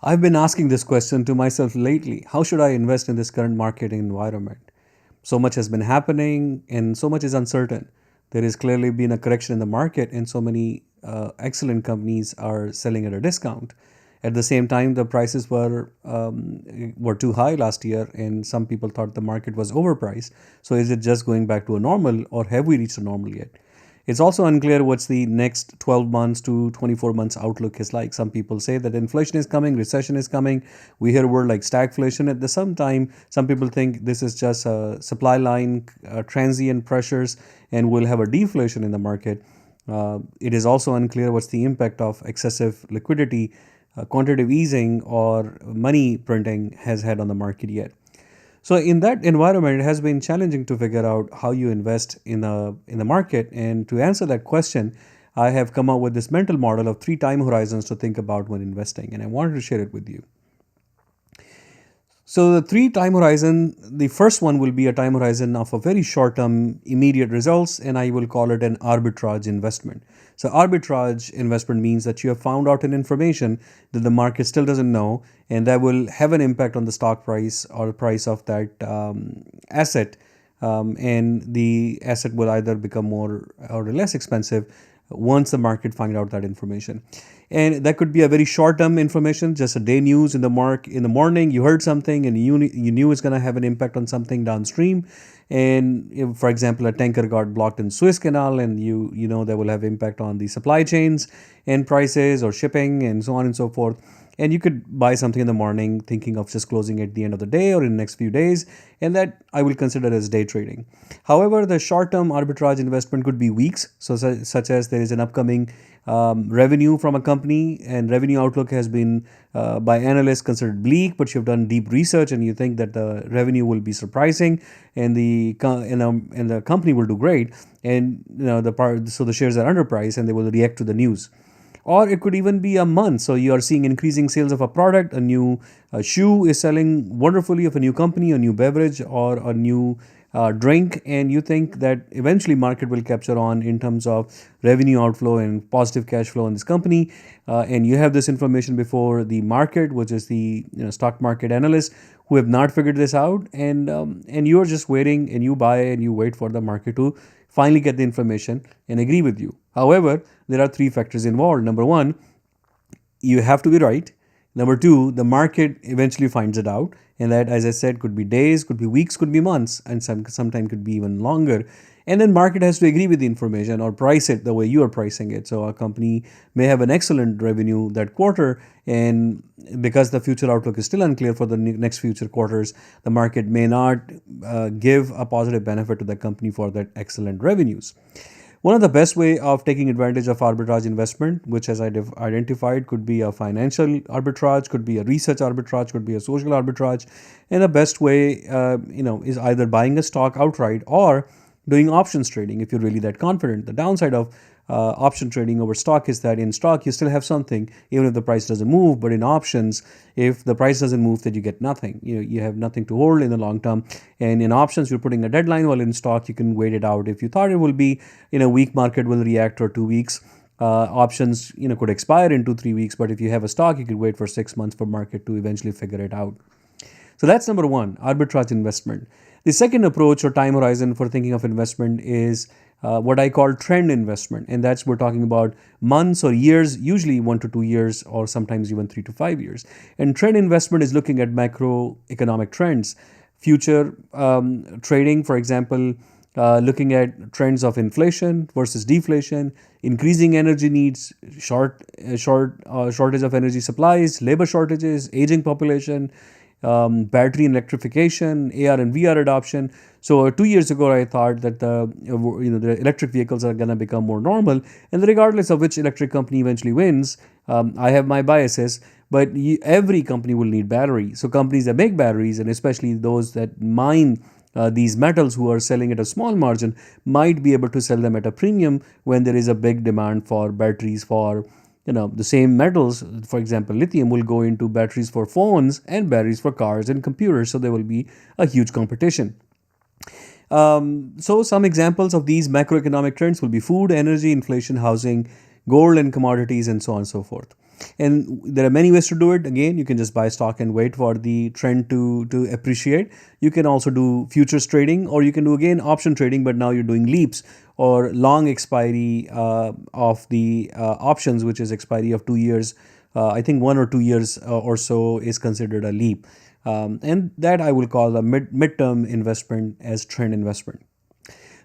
I've been asking this question to myself lately. How should I invest in this current market environment? So much has been happening and so much is uncertain. There has clearly been a correction in the market, and so many excellent companies are selling at a discount. At the same time, the prices were too high last year, and some people thought the market was overpriced. So, is it just going back to a normal, or have we reached a normal yet? It's also unclear what's the next 12 months to 24 months outlook is like. Some people say that inflation is coming, recession is coming. We hear a word like stagflation. At the same time, some people think this is just a supply line, transient pressures, and we'll have a deflation in the market. It is also unclear what's the impact of excessive liquidity, quantitative easing, or money printing has had on the market yet. So in that environment, it has been challenging to figure out how you invest in the market. And to answer that question, I have come up with this mental model of three time horizons to think about when investing, and I wanted to share it with you. So the three time horizon, the first one will be a time horizon of a very short term immediate results, and I will call it an arbitrage investment. So arbitrage investment means that you have found out an information that the market still doesn't know, and that will have an impact on the stock price or the price of that asset, and the asset will either become more or less expensive once the market find out that information. And that could be a very short term information, just a day news in the morning. You heard something and you knew it's going to have an impact on something downstream. And if, for example, a tanker got blocked in Suez Canal, and you know that will have impact on the supply chains and prices or shipping and so on and so forth. And you could buy something in the morning thinking of just closing at the end of the day or in the next few days, and that I will consider as day trading. However, the short term arbitrage investment could be weeks, such as there is an upcoming revenue from a company, and revenue outlook has been by analysts considered bleak, but you've done deep research and you think that the revenue will be surprising, and the company will do great, and so the shares are underpriced and they will react to the news. Or it could even be a month. So you are seeing increasing sales of a product, a new shoe is selling wonderfully of a new company, a new beverage, or a new drink, and you think that eventually market will capture on in terms of revenue outflow and positive cash flow in this company, and you have this information before the market, which is the stock market analysts who have not figured this out, and you are just waiting, and you buy and you wait for the market to finally get the information and agree with you. However, there are three factors involved. Number one, you have to be right. Number two, the market eventually finds it out. And that, as I said, could be days, could be weeks, could be months, and sometimes could be even longer. And then market has to agree with the information or price it the way you are pricing it. So a company may have an excellent revenue that quarter, and because the future outlook is still unclear for the next future quarters, the market may not give a positive benefit to the company for that excellent revenues. One of the best way of taking advantage of arbitrage investment, which as I identified, could be a financial arbitrage, could be a research arbitrage, could be a social arbitrage, and the best way, is either buying a stock outright or doing options trading if you're really that confident. The downside of option trading over stock is that in stock you still have something even if the price doesn't move, but in options, if the price doesn't move, then you get nothing. You have nothing to hold in the long term. And in options, you're putting a deadline, while in stock you can wait it out. If you thought it will be in a week, market will react, or 2 weeks. Options could expire in 2-3 weeks, but if you have a stock, you could wait for 6 months for market to eventually figure it out. So that's number one, arbitrage investment. The second approach or time horizon for thinking of investment is what I call trend investment. And that's, we're talking about months or years, usually 1 to 2 years, or sometimes even 3 to 5 years. And trend investment is looking at macroeconomic trends. Future trading, for example, looking at trends of inflation versus deflation, increasing energy needs, shortage of energy supplies, labor shortages, aging population, battery and electrification, AR and VR adoption. So 2 years ago, I thought that the electric vehicles are going to become more normal, and regardless of which electric company eventually wins, I have my biases. But every company will need batteries. So companies that make batteries, and especially those that mine these metals who are selling at a small margin, might be able to sell them at a premium when there is a big demand for batteries for the same metals. For example, lithium will go into batteries for phones and batteries for cars and computers, so there will be a huge competition. So some examples of these macroeconomic trends will be food, energy, inflation, housing, gold and commodities, and so on and so forth. And there are many ways to do it. Again, you can just buy stock and wait for the trend to appreciate. You can also do futures trading, or you can do again option trading, but now you're doing leaps or long expiry of the options, which is expiry of 2 years. I think 1 or 2 years or so is considered a leap. And that I will call a midterm investment as trend investment.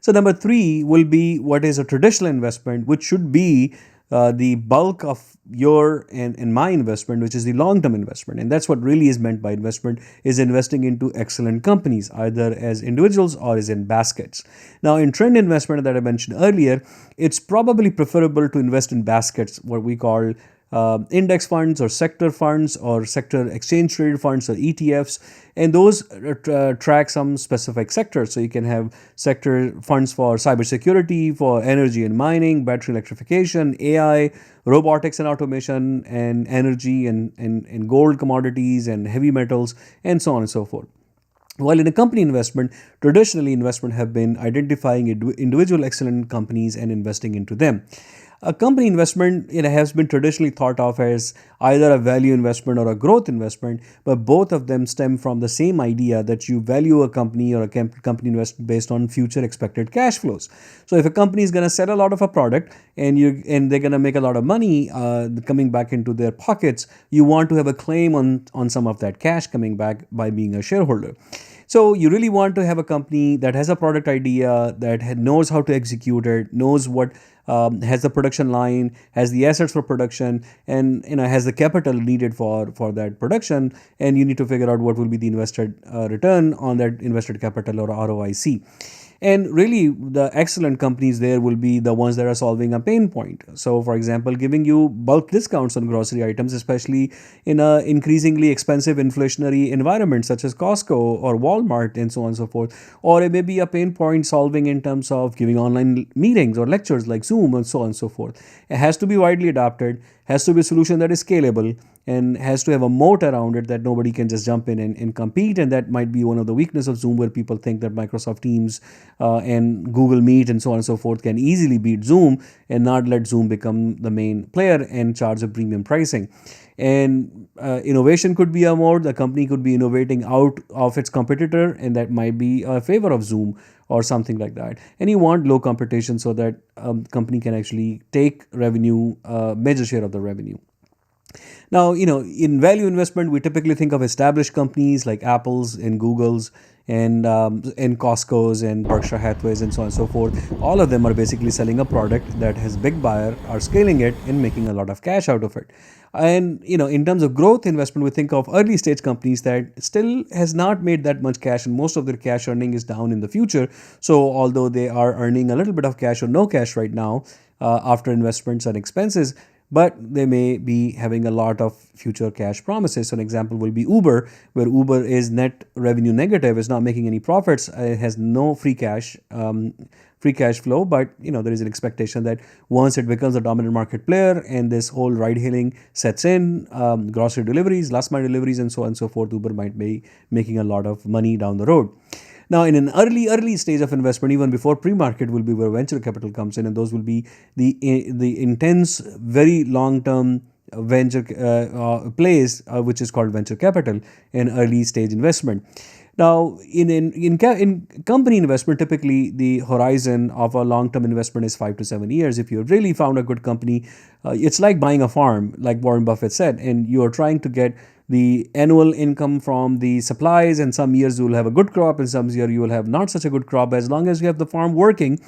So number three will be what is a traditional investment, which should be the bulk of your and my investment, which is the long-term investment. And that's what really is meant by investment, is investing into excellent companies, either as individuals or as in baskets. Now, in trend investment that I mentioned earlier, it's probably preferable to invest in baskets, what we call index funds or sector exchange traded funds or ETFs, and those track some specific sectors. So you can have sector funds for cybersecurity, for energy and mining, battery electrification, AI, robotics and automation, and energy and gold commodities and heavy metals, and so on and so forth. While in a company investment, traditionally investment have been identifying individual excellent companies and investing into them. A company investment has been traditionally thought of as either a value investment or a growth investment, but both of them stem from the same idea that you value a company or a company investment based on future expected cash flows. So if a company is going to sell a lot of a product and they're going to make a lot of money coming back into their pockets, you want to have a claim on some of that cash coming back by being a shareholder. So you really want to have a company that has a product idea, that knows how to execute it, knows what has the production line, has the assets for production, and has the capital needed for that production. And you need to figure out what will be the invested return on that invested capital, or ROIC. And really, the excellent companies there will be the ones that are solving a pain point. So, for example, giving you bulk discounts on grocery items, especially in an increasingly expensive inflationary environment such as Costco or Walmart and so on and so forth. Or it may be a pain point solving in terms of giving online meetings or lectures like Zoom and so on and so forth. It has to be widely adopted, has to be a solution that is scalable, and has to have a moat around it that nobody can just jump in and compete. And that might be one of the weaknesses of Zoom, where people think that Microsoft Teams and Google Meet and so on and so forth can easily beat Zoom, and not let Zoom become the main player and charge a premium pricing. And innovation could be a moat. The company could be innovating out of its competitor, and that might be a favor of Zoom or something like that. And you want low competition so that company can actually take revenue, major share of the revenue. Now, in value investment, we typically think of established companies like Apple's and Google's and Costco's and Berkshire Hathaway's and so on and so forth. All of them are basically selling a product that has big buyer, are scaling it and making a lot of cash out of it. And, in terms of growth investment, we think of early stage companies that still has not made that much cash, and most of their cash earning is down in the future. So although they are earning a little bit of cash or no cash right now after investments and expenses, but they may be having a lot of future cash promises. So an example will be Uber, where Uber is net revenue negative, is not making any profits, has no free cash flow, but there is an expectation that once it becomes a dominant market player and this whole ride hailing sets in, grocery deliveries, last mile deliveries, and so on and so forth, Uber might be making a lot of money down the road. Now, in an early stage of investment, even before pre-market, will be where venture capital comes in, and those will be the intense, very long-term venture plays, which is called venture capital, and early stage investment. Now, in company investment, typically the horizon of a long-term investment is 5 to 7 years. If you really found a good company, it's like buying a farm, like Warren Buffett said, and you are trying to get the annual income from the supplies, and some years you will have a good crop and some years you will have not such a good crop. As long as you have the farm working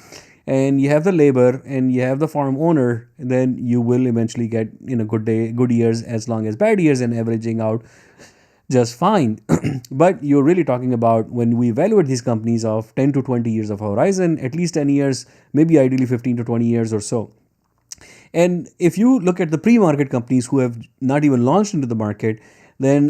and you have the labor and you have the farm owner, then you will eventually get good years as long as bad years, and averaging out just fine. But you're really talking about, when we evaluate these companies, of 10 to 20 years of horizon, at least 10 years, maybe ideally 15 to 20 years or so. And if you look at the pre-market companies who have not even launched into the market, then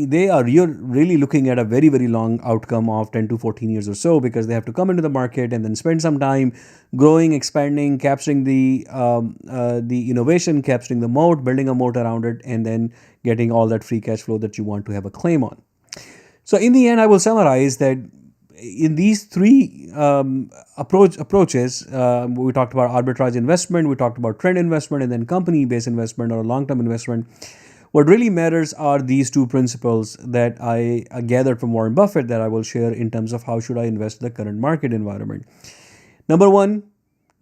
they are really looking at a very, very long outcome of 10 to 14 years or so, because they have to come into the market and then spend some time growing, expanding, capturing the innovation, capturing the moat, building a moat around it, and then getting all that free cash flow that you want to have a claim on. So in the end, I will summarize that in these three approaches, we talked about arbitrage investment, we talked about trend investment, and then company-based investment or long-term investment. What really matters are these two principles that I gathered from Warren Buffett that I will share in terms of how should I invest in the current market environment.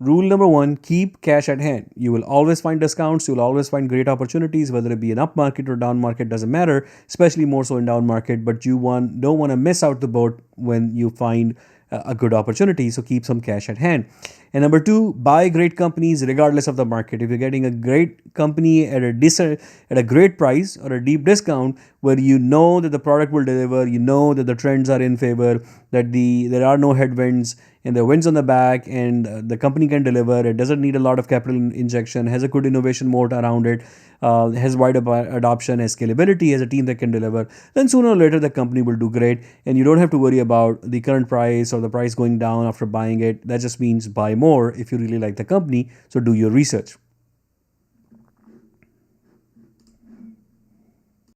Rule number one, keep cash at hand. You will always find discounts. You will always find great opportunities, whether it be an up market or down market, doesn't matter, especially more so in down market, but don't want to miss out the boat when you find a good opportunity. So keep some cash at hand. And number two, buy great companies regardless of the market. If you're getting a great company at a great price or a deep discount where you know that the product will deliver, you know that the trends are in favor, that there are no headwinds and the winds on the back, and the company can deliver, it doesn't need a lot of capital injection, has a good innovation moat around it, has wide adoption, has scalability, has a team that can deliver, then sooner or later the company will do great, and you don't have to worry about the current price or the price going down after buying it. That just means buy more if you really like the company. So do your research.